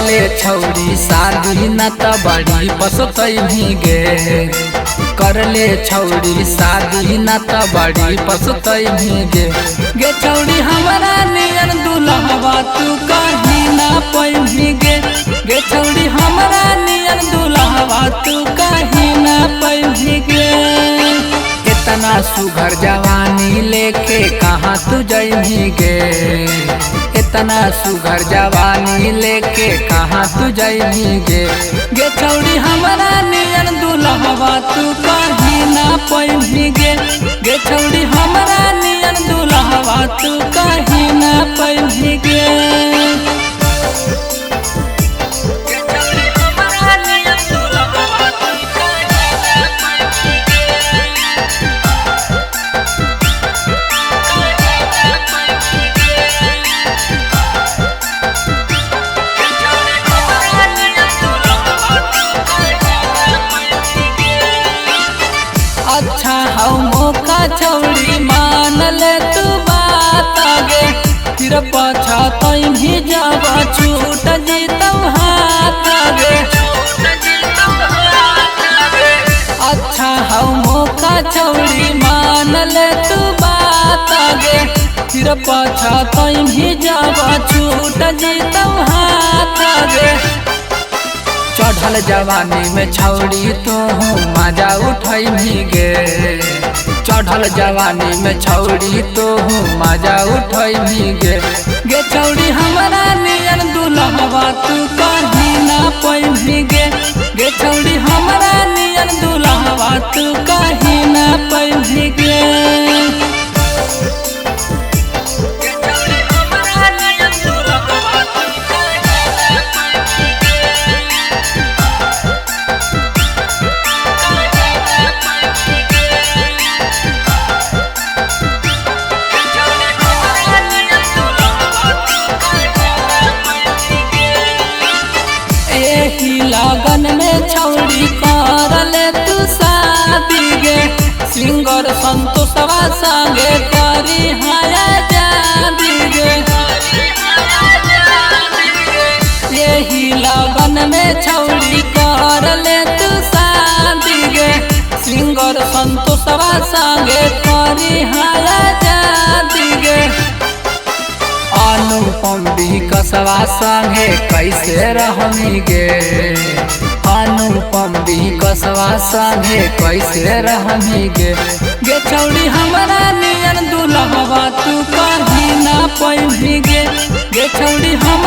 ले छौड़ी शादी न त बड़ी पसतई भीगे। कर ले छौड़ी शादी न त बड़ी पसतई भीगे। गे छौड़ी हमारा नियन दुल्हवा तू कहीं ना पई भीगे। गे छौड़ी हमारा नियन दुल्हवा तू कहीं ना पई भीगे। इतना सुघर जवानी लेके कहाँ तू जइबीगे। इतना सुघर जवानी लेके कहाँ तू जइबीगे। गे छौड़ी हमारा नियन दुल्हवा तू कहीं ना पई भीगे। गे छौड़ी हमारा नियन दुल्हवा तू कहीं ना पई भीगे। अच्छा हौ मौका छौड़ी मान ले तू बात आगे। फिर पछतई भी जब छूट जीतौ हाथ आगे। अच्छा हौ मौका छौड़ी मान ले तू बात आगे। फिर पछतई भी जब छूट जीतौ हाथ आगे। चढ़ल जवानी में छौड़ी तू मजा उठई भीगे। चढ़ल जवानी में छौड़ी तू मजा उठई भीगे। गे छौड़ी हमारा नियन दुल्हवा तू कहीं ना पई भीगे। गे छौड़ी हमारा नियन दुल्हवा तू कहीं ना पई भीगे। लगन में छौड़ी कर ले तू शादी गे। सिंगर संतोषवा संगे करी हाया जादी गे। यही लगन में छौड़ी कर ले तू शादी गे। सिंगर संतोषवा संगे करी हाया जादी गे। अनुपम विकसवा संगे कैसे रहमीगे। अनुपम विकसवा संगे कैसे रहमीगे। गे छौड़ी हमारा नियन दुल्हवा तू कहीं ना पई भीगे। गे छौड़ी हम